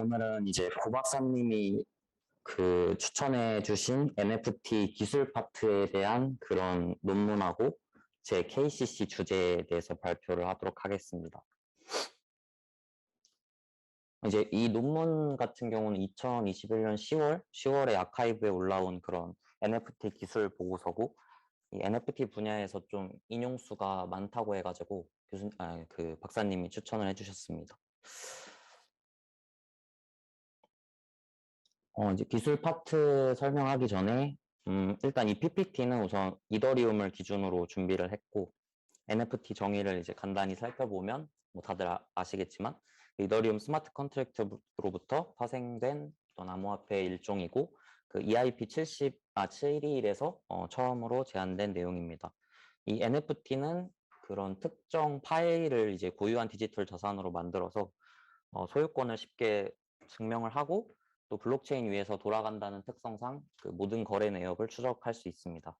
오늘은 이제 고 박사님이 추천해 주신 NFT 기술 파트에 대한 그런 논문하고 제 KCC 주제에 대해서 발표를 하도록 하겠습니다. 이제 이 논문 같은 경우는 2021년 10월에 아카이브에 올라온 그런 NFT 기술 보고서고, 이 NFT 분야에서 좀 인용수가 많다고 해가지고 박사님이 추천을 해주셨습니다. 이제 기술 파트 설명하기 전에 일단 이 PPT는 우선 이더리움을 기준으로 준비를 했고, NFT 정의를 이제 간단히 살펴보면 뭐 다들 아시겠지만 이더리움 스마트 컨트랙트로부터 파생된 어떤 암호화폐의 일종이고, 그 EIP 721에서 처음으로 제안된 내용입니다. 이 NFT는 그런 특정 파일을 이제 고유한 디지털 자산으로 만들어서 소유권을 쉽게 증명을 하고, 또 블록체인 위에서 돌아간다는 특성상 그 모든 거래 내역을 추적할 수 있습니다.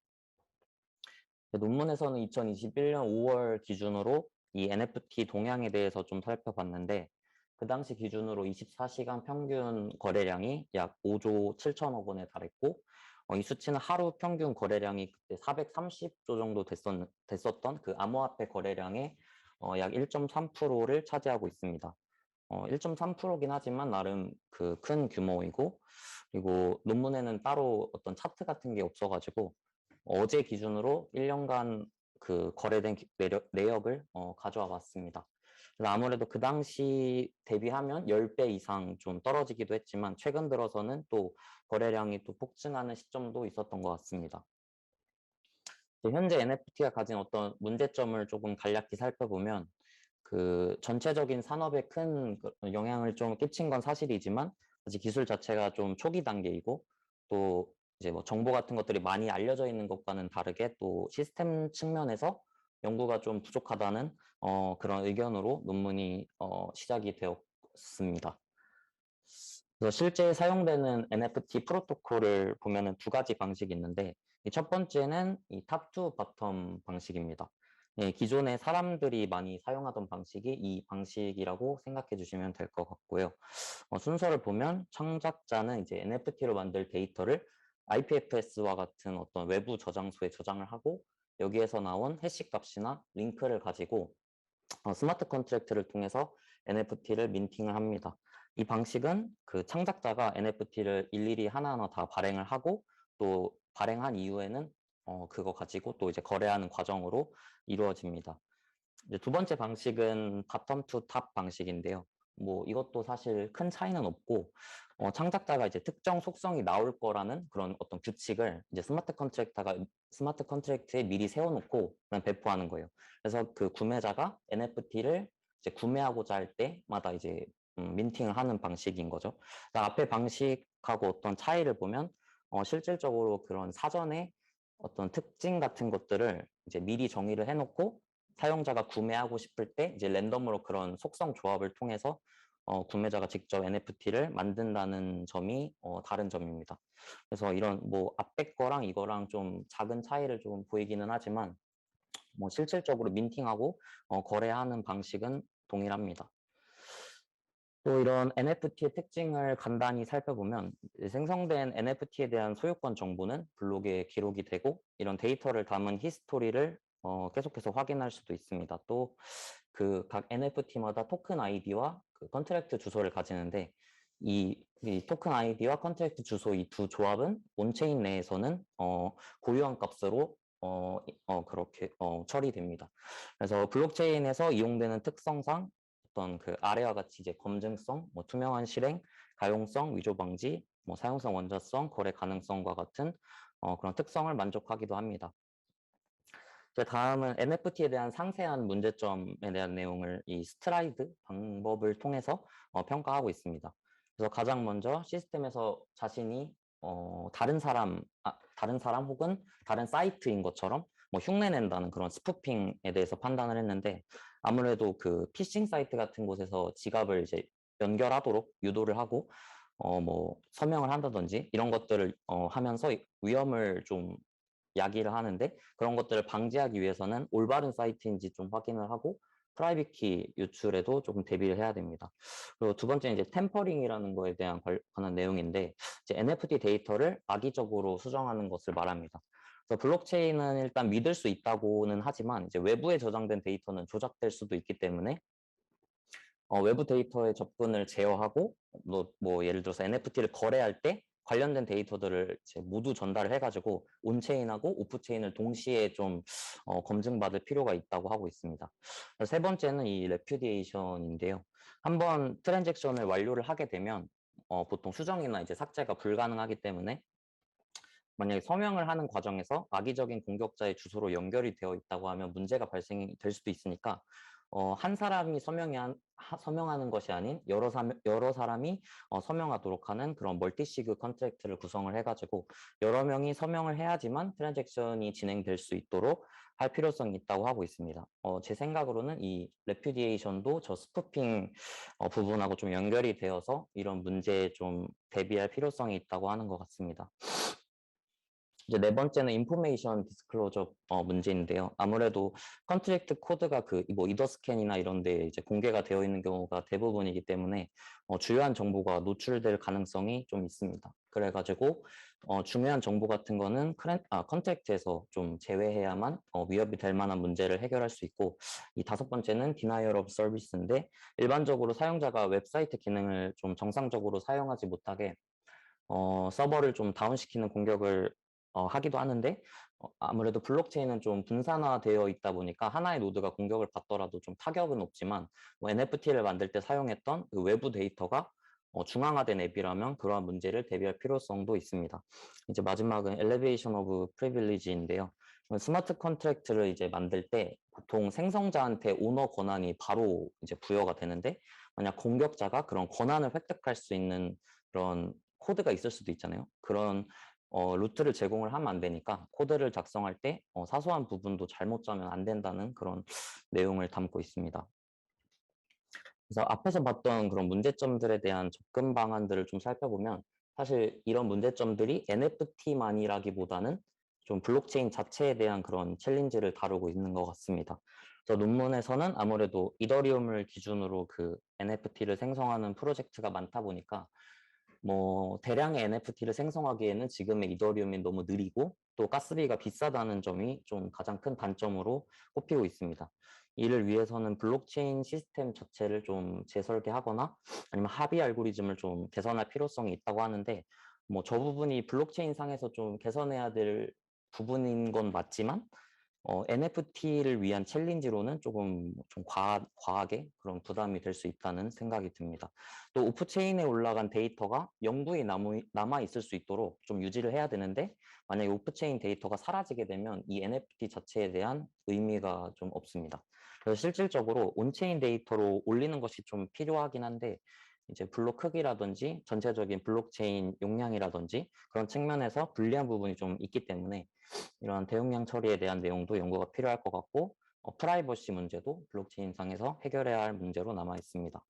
논문에서는 2021년 5월 기준으로 이 NFT 동향에 대해서 좀 살펴봤는데, 그 당시 기준으로 24시간 평균 거래량이 약 5조 7천억 원에 달했고, 이 수치는 하루 평균 거래량이 그때 430조 정도 됐었던 그 암호화폐 거래량의 약 1.3%를 차지하고 있습니다. 1.3%긴 하지만 나름 그 큰 규모이고, 그리고 논문에는 따로 어떤 차트 같은 게 없어가지고 어제 기준으로 1년간 그 거래된 내역을 가져와 봤습니다. 그래서 아무래도 그 당시 대비하면 10배 이상 좀 떨어지기도 했지만, 최근 들어서는 또 거래량이 또 폭증하는 시점도 있었던 것 같습니다. 현재 NFT가 가진 어떤 문제점을 조금 간략히 살펴보면, 그 전체적인 산업에 큰 영향을 좀 끼친 건 사실이지만, 아직 기술 자체가 좀 초기 단계이고, 또 이제 뭐 정보 같은 것들이 많이 알려져 있는 것과는 다르게 또 시스템 측면에서 연구가 좀 부족하다는 그런 의견으로 논문이 시작이 되었습니다. 그래서 실제 사용되는 NFT 프로토콜을 보면은 두 가지 방식이 있는데, 첫 번째는 이 탑투 바텀 방식입니다. 기존에 사람들이 많이 사용하던 방식이 이 방식이라고 생각해 주시면 될 것 같고요. 순서를 보면 창작자는 이제 NFT로 만들 데이터를 IPFS와 같은 어떤 외부 저장소에 저장을 하고, 여기에서 나온 해시 값이나 링크를 가지고 스마트 컨트랙트를 통해서 NFT를 민팅을 합니다. 이 방식은 그 창작자가 NFT를 일일이 하나하나 다 발행을 하고, 또 발행한 이후에는 그거 가지고 또 이제 거래하는 과정으로 이루어집니다. 이제 두 번째 방식은 바텀 투 탑 방식인데요. 뭐 이것도 사실 큰 차이는 없고, 창작자가 이제 특정 속성이 나올 거라는 그런 어떤 규칙을 이제 스마트 컨트랙트에 미리 세워놓고 그냥 배포하는 거예요. 그래서 그 구매자가 NFT를 이제 구매하고자 할 때마다 이제 민팅을 하는 방식인 거죠. 앞에 방식하고 어떤 차이를 보면, 실질적으로 그런 사전에 어떤 특징 같은 것들을 이제 미리 정의를 해놓고, 사용자가 구매하고 싶을 때 이제 랜덤으로 그런 속성 조합을 통해서 구매자가 직접 NFT를 만든다는 점이 다른 점입니다. 그래서 이런 뭐 앞에 거랑 이거랑 좀 작은 차이를 좀 보이기는 하지만, 뭐 실질적으로 민팅하고 거래하는 방식은 동일합니다. 또 이런 NFT의 특징을 간단히 살펴보면, 생성된 NFT에 대한 소유권 정보는 블록에 기록이 되고, 이런 데이터를 담은 히스토리를 계속해서 확인할 수도 있습니다. 또 그 각 NFT마다 토큰 아이디와 그 컨트랙트 주소를 가지는데, 이 토큰 아이디와 컨트랙트 주소 이 두 조합은 온체인 내에서는 고유한 값으로 그렇게 처리됩니다. 그래서 블록체인에서 이용되는 특성상 어떤 그 아래와 같이 이제 검증성, 뭐 투명한 실행, 가용성, 위조 방지, 뭐 사용성 원자성, 거래 가능성과 같은 그런 특성을 만족하기도 합니다. 다음은 NFT에 대한 상세한 문제점에 대한 내용을 이 스트라이드 방법을 통해서 평가하고 있습니다. 그래서 가장 먼저 시스템에서 자신이 다른 사람 혹은 다른 사이트인 것처럼 뭐 흉내낸다는 그런 스푸핑에 대해서 판단을 했는데, 아무래도 그 피싱 사이트 같은 곳에서 지갑을 이제 연결하도록 유도를 하고 뭐 서명을 한다든지 이런 것들을 하면서 위험을 좀 야기를 하는데, 그런 것들을 방지하기 위해서는 올바른 사이트인지 좀 확인을 하고, 프라이빗 키 유출에도 조금 대비를 해야 됩니다. 그리고 두 번째는 이제 템퍼링이라는 거에 대한 관한 내용인데 이제 NFT 데이터를 악의적으로 수정하는 것을 말합니다. 그래서 블록체인은 일단 믿을 수 있다고는 하지만 이제 외부에 저장된 데이터는 조작될 수도 있기 때문에 외부 데이터의 접근을 제어하고 뭐 예를 들어서 NFT를 거래할 때 관련된 데이터들을 이제 모두 전달을 해가지고 온체인하고 오프체인을 동시에 좀 검증받을 필요가 있다고 하고 있습니다. 세 번째는 이 레퓨디에이션인데요. 한번 트랜잭션을 완료를 하게 되면 보통 수정이나 이제 삭제가 불가능하기 때문에 만약에 서명을 하는 과정에서 악의적인 공격자의 주소로 연결이 되어 있다고 하면 문제가 발생이 될 수도 있으니까 한 사람이 서명하는 것이 아닌 여러 사람이 서명하도록 하는 그런 멀티시그 컨트랙트를 구성을 해가지고 여러 명이 서명을 해야지만 트랜잭션이 진행될 수 있도록 할 필요성이 있다고 하고 있습니다. 제 생각으로는 이 레퓨디에이션도 저 스푸핑 부분하고 좀 연결이 되어서 이런 문제에 좀 대비할 필요성이 있다고 하는 것 같습니다. 이제 네 번째는 인포메이션 디스클로저 문제인데요. 아무래도 컨트랙트 코드가 그 뭐 이더스캔이나 이런 데 이제 공개가 되어 있는 경우가 대부분이기 때문에 주요한 정보가 노출될 가능성이 좀 있습니다. 그래가지고 중요한 정보 같은 거는 컨트랙트에서 좀 제외해야만 위협이 될 만한 문제를 해결할 수 있고 이 다섯 번째는 Denial of Service인데 일반적으로 사용자가 웹사이트 기능을 좀 정상적으로 사용하지 못하게 서버를 좀 다운시키는 공격을 하기도 하는데 아무래도 블록체인은 좀 분산화되어 있다 보니까 하나의 노드가 공격을 받더라도 좀 타격은 없지만 뭐 NFT를 만들 때 사용했던 그 외부 데이터가 중앙화된 앱이라면 그러한 문제를 대비할 필요성도 있습니다. 이제 마지막은 엘리베이션 오브 프리빌리지인데요. 스마트 컨트랙트를 이제 만들 때 보통 생성자한테 오너 권한이 바로 이제 부여가 되는데 만약 공격자가 그런 권한을 획득할 수 있는 그런 코드가 있을 수도 있잖아요. 그런 루트를 제공을 하면 안 되니까 코드를 작성할 때 사소한 부분도 잘못 짜면 안 된다는 그런 내용을 담고 있습니다. 그래서 앞에서 봤던 그런 문제점들에 대한 접근 방안들을 좀 살펴보면 사실 이런 문제점들이 NFT만이라기보다는 좀 블록체인 자체에 대한 그런 챌린지를 다루고 있는 것 같습니다. 그래서 논문에서는 아무래도 이더리움을 기준으로 그 NFT를 생성하는 프로젝트가 많다 보니까 뭐 대량의 NFT를 생성하기에는 지금의 이더리움이 너무 느리고 또 가스비가 비싸다는 점이 좀 가장 큰 단점으로 꼽히고 있습니다. 이를 위해서는 블록체인 시스템 자체를 좀 재설계하거나 아니면 합의 알고리즘을 좀 개선할 필요성이 있다고 하는데 뭐 저 부분이 블록체인 상에서 좀 개선해야 될 부분인 건 맞지만 NFT를 위한 챌린지로는 조금 좀 과하게 그런 부담이 될 수 있다는 생각이 듭니다. 또 오프체인에 올라간 데이터가 영구히 남아 있을 수 있도록 좀 유지를 해야 되는데 만약에 오프체인 데이터가 사라지게 되면 이 NFT 자체에 대한 의미가 좀 없습니다. 그래서 실질적으로 온체인 데이터로 올리는 것이 좀 필요하긴 한데 이제 블록 크기라든지 전체적인 블록체인 용량이라든지 그런 측면에서 불리한 부분이 좀 있기 때문에 이런 대용량 처리에 대한 내용도 연구가 필요할 것 같고 프라이버시 문제도 블록체인상에서 해결해야 할 문제로 남아 있습니다.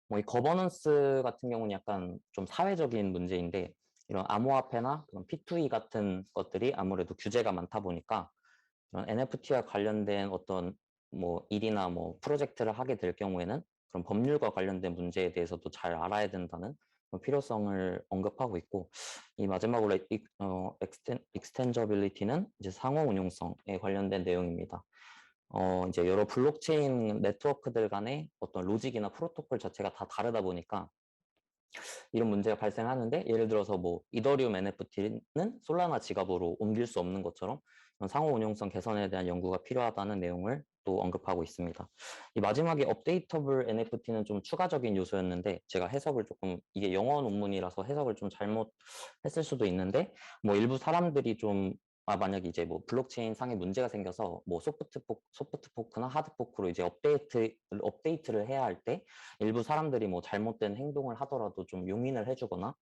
뭐 이 거버넌스 같은 경우는 약간 좀 사회적인 문제인데 이런 암호화폐나 그런 P2E 같은 것들이 아무래도 규제가 많다 보니까 이런 NFT와 관련된 어떤 뭐 일이나 뭐 프로젝트를 하게 될 경우에는 그런 법률과 관련된 문제에 대해서도 잘 알아야 된다는 그런 필요성을 언급하고 있고 이 마지막으로 익스텐저빌리티는 이제 상호 운용성에 관련된 내용입니다. 이제 여러 블록체인 네트워크들 간의 어떤 로직이나 프로토콜 자체가 다 다르다 보니까 이런 문제가 발생하는데 예를 들어서 뭐 이더리움 NFT는 솔라나 지갑으로 옮길 수 없는 것처럼 상호 운용성 개선에 대한 연구가 필요하다는 내용을 또 언급하고 있습니다. 이 마지막에 업데이터블 NFT는 좀 추가적인 요소였는데 제가 해석을 조금 이게 영어 논문이라서 해석을 좀 잘못했을 수도 있는데 뭐 일부 사람들이 좀 만약에 이제 뭐 블록체인 상에 문제가 생겨서 뭐 소프트 포크나 하드 포크로 이제 업데이트를 해야 할 때 일부 사람들이 뭐 잘못된 행동을 하더라도 좀 용인을 해주거나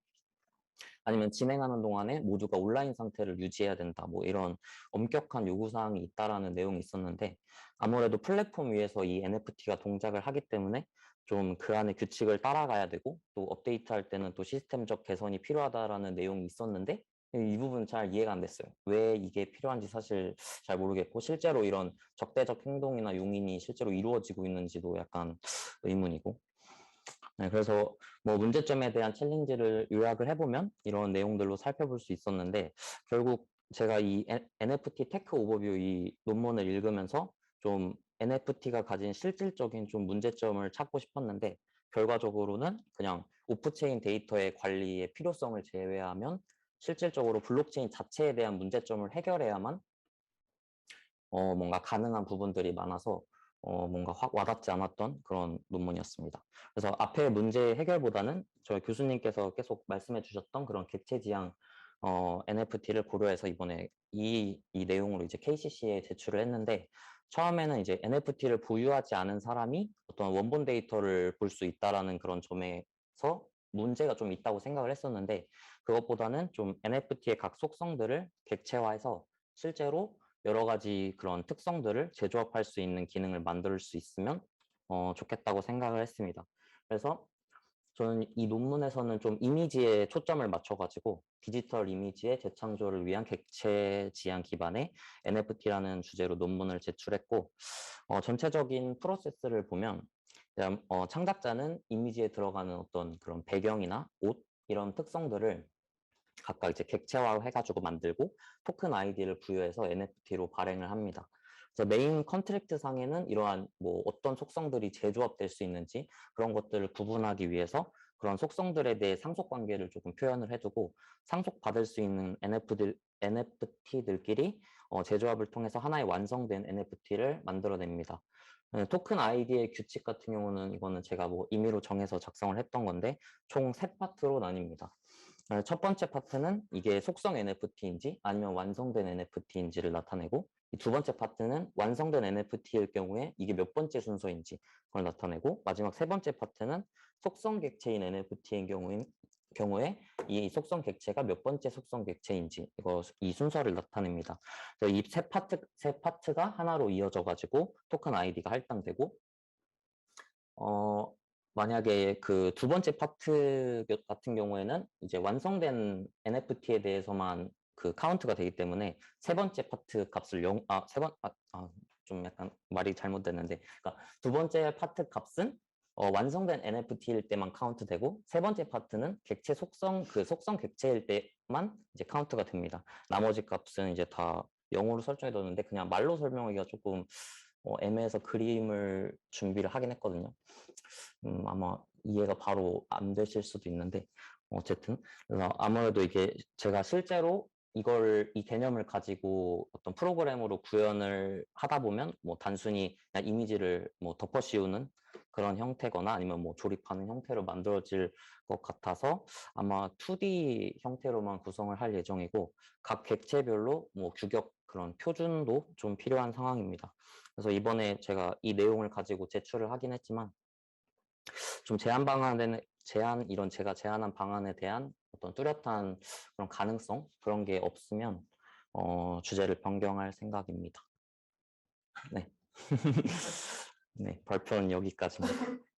아니면 진행하는 동안에 모두가 온라인 상태를 유지해야 된다. 뭐 이런 엄격한 요구사항이 있다라는 내용이 있었는데 아무래도 플랫폼 위에서 이 NFT가 동작을 하기 때문에 좀 그 안에 규칙을 따라가야 되고 또 업데이트할 때는 또 시스템적 개선이 필요하다라는 내용이 있었는데 이 부분 잘 이해가 안 됐어요. 왜 이게 필요한지 사실 잘 모르겠고 실제로 이런 적대적 행동이나 용인이 실제로 이루어지고 있는지도 약간 의문이고. 네, 그래서 뭐 문제점에 대한 챌린지를 요약을 해보면 이런 내용들로 살펴볼 수 있었는데 결국 제가 이 NFT 테크 오버뷰 이 논문을 읽으면서 좀 NFT가 가진 실질적인 좀 문제점을 찾고 싶었는데 결과적으로는 그냥 오프체인 데이터의 관리의 필요성을 제외하면 실질적으로 블록체인 자체에 대한 문제점을 해결해야만 뭔가 가능한 부분들이 많아서 뭔가 확 와닿지 않았던 그런 논문이었습니다. 그래서 앞에 문제 해결보다는 저희 교수님께서 계속 말씀해 주셨던 그런 객체 지향 NFT를 고려해서 이번에 이 내용으로 이제 KCC에 제출을 했는데 처음에는 이제 NFT를 보유하지 않은 사람이 어떤 원본 데이터를 볼 수 있다라는 그런 점에서 문제가 좀 있다고 생각을 했었는데 그것보다는 좀 NFT의 각 속성들을 객체화해서 실제로 여러 가지 그런 특성들을 재조합할 수 있는 기능을 만들 수 있으면 좋겠다고 생각을 했습니다. 그래서 저는 이 논문에서는 좀 이미지에 초점을 맞춰가지고 디지털 이미지의 재창조를 위한 객체 지향 기반의 NFT라는 주제로 논문을 제출했고 전체적인 프로세스를 보면 창작자는 이미지에 들어가는 어떤 그런 배경이나 옷 이런 특성들을 각각 이제 객체화 해가지고 만들고 토큰 아이디를 부여해서 NFT로 발행을 합니다. 그래서 메인 컨트랙트 상에는 이러한 뭐 어떤 속성들이 재조합될 수 있는지 그런 것들을 구분하기 위해서 그런 속성들에 대해 상속 관계를 조금 표현을 해두고 상속받을 수 있는 NFT들끼리 재조합을 통해서 하나의 완성된 NFT를 만들어냅니다. 토큰 아이디의 규칙 같은 경우는 이거는 제가 뭐 임의로 정해서 작성을 했던 건데 총 세 파트로 나뉩니다. 첫 번째 파트는 이게 속성 NFT인지 아니면 완성된 NFT인지를 나타내고 두 번째 파트는 완성된 NFT일 경우에 이게 몇 번째 순서인지 그걸 나타내고 마지막 세 번째 파트는 속성 객체인 NFT인 경우에 이 속성 객체가 몇 번째 속성 객체인지 이 순서를 나타냅니다. 이 세 파트가 하나로 이어져 가지고 토큰 아이디가 할당되고 만약에 그 두 번째 파트 같은 경우에는 이제 완성된 NFT에 대해서만 그 카운트가 되기 때문에 세 번째 파트 값을 좀 약간 말이 잘못됐는데, 그러니까 두 번째 파트 값은 완성된 NFT일 때만 카운트되고 세 번째 파트는 객체 속성 그 속성 객체일 때만 이제 카운트가 됩니다. 나머지 값은 이제 다 0으로 설정해 뒀는데 그냥 말로 설명하기가 조금 애매해서 그림을 준비를 하긴 했거든요. 아마 이해가 바로 안 되실 수도 있는데 어쨌든 그래서 아무래도 이게 제가 실제로 이 개념을 가지고 어떤 프로그램으로 구현을 하다 보면 뭐 단순히 그냥 이미지를 뭐 덮어 씌우는 그런 형태거나 아니면 뭐 조립하는 형태로 만들어질 것 같아서 아마 2D 형태로만 구성을 할 예정이고 각 객체별로 뭐 규격 그런 표준도 좀 필요한 상황입니다. 그래서 이번에 제가 이 내용을 가지고 제출을 하긴 했지만 좀 이런 제가 제안한 방안에 대한 어떤 뚜렷한 그런 가능성 그런 게 없으면 주제를 변경할 생각입니다. 네. 네, 발표는 여기까지입니다.